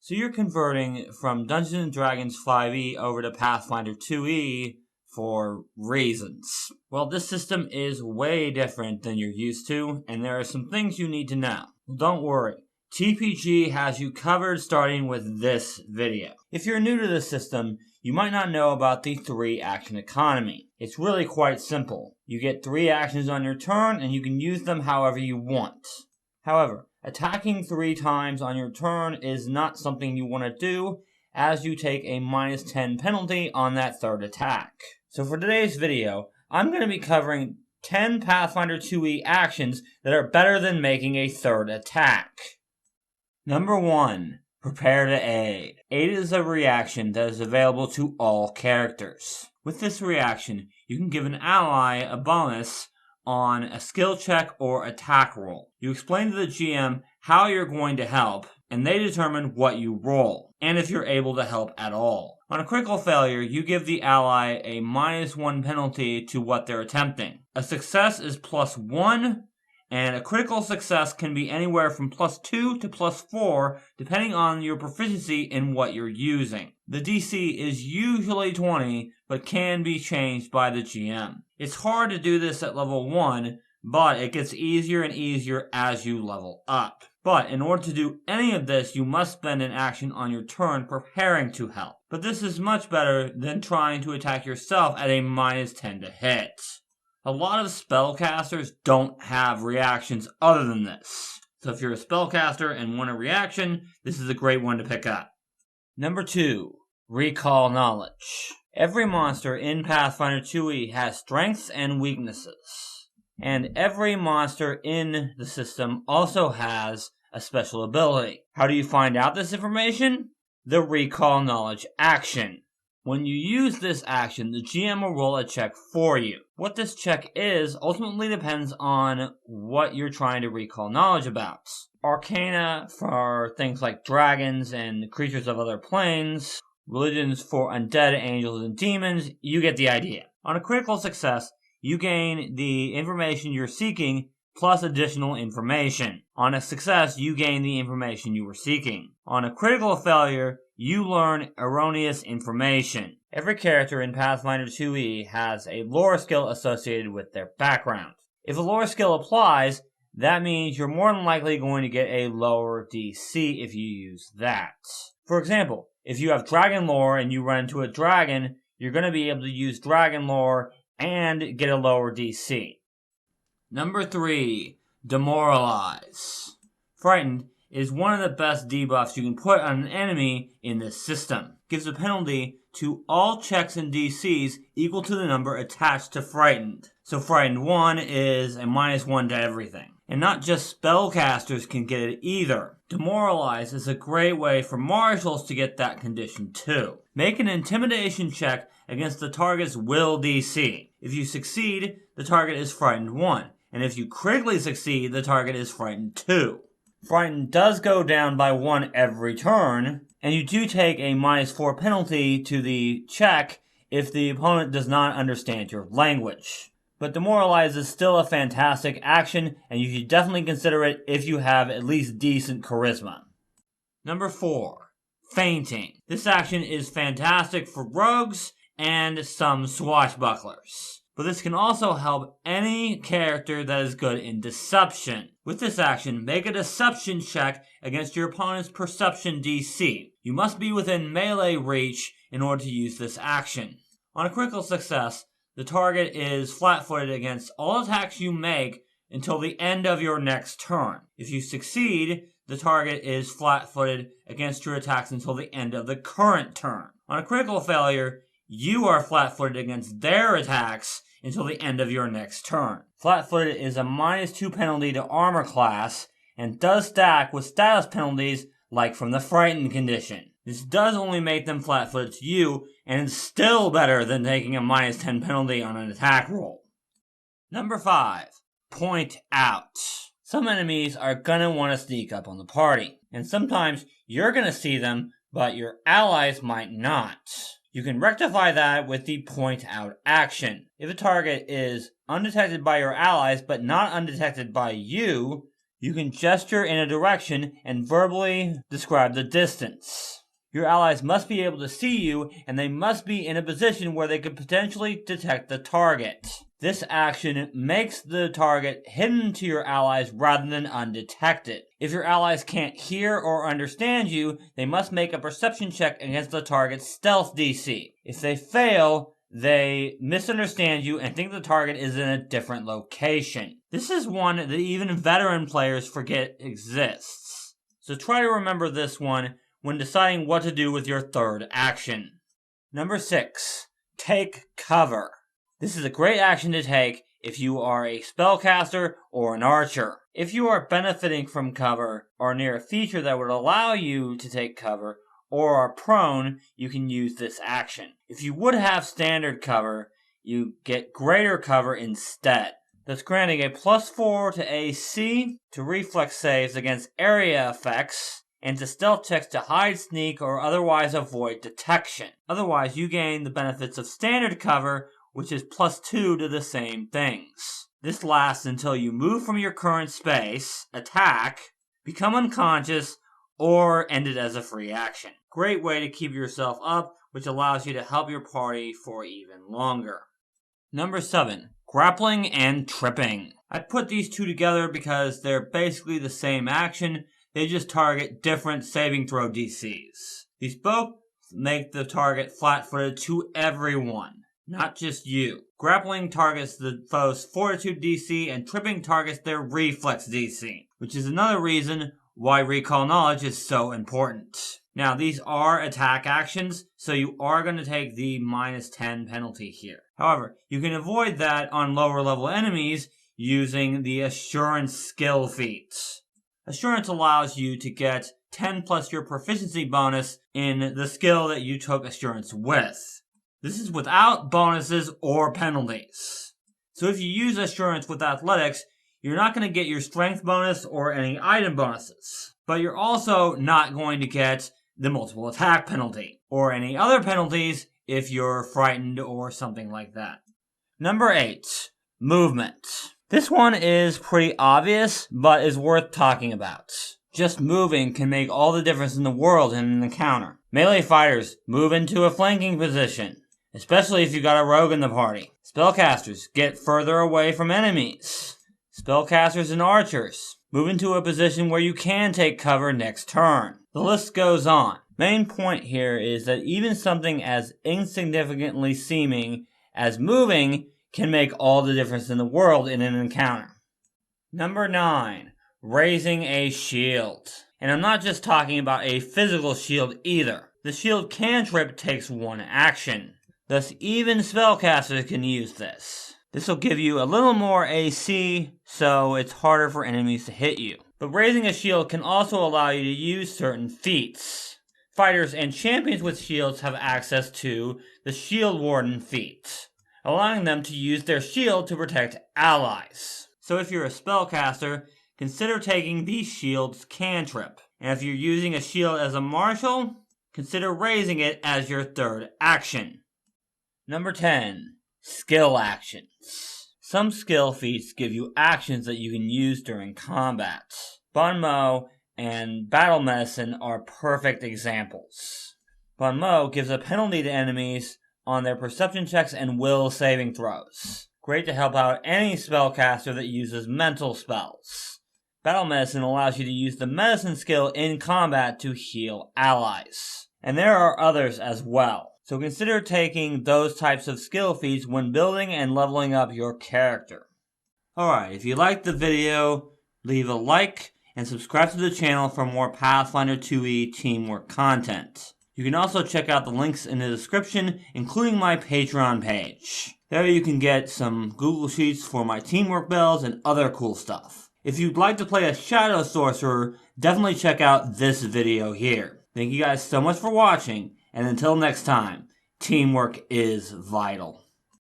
So you're converting from Dungeons & Dragons 5e over to Pathfinder 2e for reasons. Well, this system is way different than you're used to, and there are some things you need to know. Don't worry, TPG has you covered starting with this video. If you're new to the system, you might not know about the 3-action economy. It's really quite simple. You get 3 actions on your turn, and you can use them however you want. However, attacking 3 times on your turn is not something you want to do, as you take a -10 penalty on that 3rd attack. So for today's video, I'm going to be covering 10 Pathfinder 2e actions that are better than making a 3rd attack. Number 1. Prepare to aid. Aid is a reaction that is available to all characters. With this reaction, you can give an ally a bonus on a skill check or attack roll. You explain to the GM how you're going to help, and they determine what you roll, and if you're able to help at all. On a critical failure, you give the ally a -1 penalty to what they're attempting. A success is +1, and a critical success can be anywhere from +2 to +4, depending on your proficiency in what you're using. The DC is usually 20, but can be changed by the GM. It's hard to do this at level 1, but it gets easier and easier as you level up. But in order to do any of this, you must spend an action on your turn preparing to help. But this is much better than trying to attack yourself at a -10 to hit. A lot of spellcasters don't have reactions other than this. So if you're a spellcaster and want a reaction, this is a great one to pick up. Number 2. Recall knowledge. Every monster in Pathfinder 2e has strengths and weaknesses. And every monster in the system also has a special ability. How do you find out this information? The recall knowledge action. When you use this action, the GM will roll a check for you. What this check is ultimately depends on what you're trying to recall knowledge about. Arcana for things like dragons and creatures of other planes, religions for undead, angels, and demons, you get the idea. On a critical success, you gain the information you're seeking plus additional information. On a success, you gain the information you were seeking. On a critical failure, you learn erroneous information. Every character in Pathfinder 2e has a lore skill associated with their background. If a lore skill applies, that means you're more than likely going to get a lower DC if you use that. For example, if you have dragon lore and you run into a dragon, you're going to be able to use dragon lore and get a lower DC. Number 3. Demoralize. Frightened is one of the best debuffs you can put on an enemy in this system. Gives a penalty to all checks and DCs equal to the number attached to Frightened. So Frightened 1 is a -1 to everything. And not just spellcasters can get it either. Demoralize is a great way for marshals to get that condition too. Make an intimidation check against the target's will DC. If you succeed, the target is Frightened 1. And if you critically succeed, the target is Frightened 2. Frightened does go down by 1 every turn, and you do take a -4 penalty to the check if the opponent does not understand your language. But Demoralize is still a fantastic action, and you should definitely consider it if you have at least decent charisma. Number 4. Fainting. This action is fantastic for rogues and some swashbucklers. But this can also help any character that is good in deception. With this action, make a deception check against your opponent's perception DC. You must be within melee reach in order to use this action. On a critical success, the target is flat-footed against all attacks you make until the end of your next turn. If you succeed, the target is flat-footed against your attacks until the end of the current turn. On a critical failure, you are flat-footed against their attacks until the end of your next turn. Flat-footed is a -2 penalty to armor class and does stack with status penalties like from the Frightened condition. This does only make them flat-footed to you, and it's still better than taking a -10 penalty on an attack roll. Number 5. Point out. Some enemies are gonna want to sneak up on the party, and sometimes you're gonna see them, but your allies might not. You can rectify that with the point out action. If a target is undetected by your allies but not undetected by you, you can gesture in a direction and verbally describe the distance. Your allies must be able to see you, and they must be in a position where they could potentially detect the target. This action makes the target hidden to your allies rather than undetected. If your allies can't hear or understand you, they must make a perception check against the target's stealth DC. If they fail, they misunderstand you and think the target is in a different location. This is one that even veteran players forget exists. So try to remember this one when deciding what to do with your third action. Number 6. Take cover. This is a great action to take if you are a spellcaster or an archer. If you are benefiting from cover or near a feature that would allow you to take cover or are prone, you can use this action. If you would have standard cover, you get greater cover instead. Thus granting a +4 to AC, to reflex saves against area effects, and to stealth checks to hide, sneak, or otherwise avoid detection. Otherwise, you gain the benefits of standard cover, which is +2 to the same things. This lasts until you move from your current space, attack, become unconscious, or end it as a free action. Great way to keep yourself up, which allows you to help your party for even longer. Number 7. Grappling and Tripping. I put these two together because they're basically the same action, they just target different saving throw DCs. These both make the target flat-footed to everyone, not just you. Grappling targets the foe's fortitude DC and tripping targets their reflex DC, which is another reason why recall knowledge is so important. Now, these are attack actions, so you are going to take the -10 penalty here. However, you can avoid that on lower level enemies using the Assurance skill feat. Assurance allows you to get 10 plus your proficiency bonus in the skill that you took Assurance with. This is without bonuses or penalties. So if you use Assurance with Athletics, you're not going to get your strength bonus or any item bonuses. But you're also not going to get the multiple attack penalty or any other penalties if you're frightened or something like that. Number 8. Movement. This one is pretty obvious, but is worth talking about. Just moving can make all the difference in the world in an encounter. Melee fighters move into a flanking position, especially if you got a rogue in the party. Spellcasters get further away from enemies. Spellcasters and archers move into a position where you can take cover next turn. The list goes on. Main point here is that even something as insignificantly seeming as moving can make all the difference in the world in an encounter. Number 9. Raising a shield. And I'm not just talking about a physical shield either. The shield cantrip takes one action. Thus even spellcasters can use this. This will give you a little more AC, so it's harder for enemies to hit you. But raising a shield can also allow you to use certain feats. Fighters and champions with shields have access to the Shield Warden feat, allowing them to use their shield to protect allies. So if you're a spellcaster, consider taking the shield's cantrip. And if you're using a shield as a martial, consider raising it as your third action. Number 10. Skill actions. Some skill feats give you actions that you can use during combat. Bon Mot and Battle Medicine are perfect examples. Bon Mot gives a penalty to enemies on their perception checks and will saving throws. Great to help out any spellcaster that uses mental spells. Battle Medicine allows you to use the medicine skill in combat to heal allies. And there are others as well. So consider taking those types of skill feats when building and leveling up your character. Alright, if you liked the video, leave a like and subscribe to the channel for more Pathfinder 2e teamwork content. You can also check out the links in the description, including my Patreon page. There you can get some Google Sheets for my teamwork builds and other cool stuff. If you'd like to play a Shadow Sorcerer, definitely check out this video here. Thank you guys so much for watching, and until next time, teamwork is vital.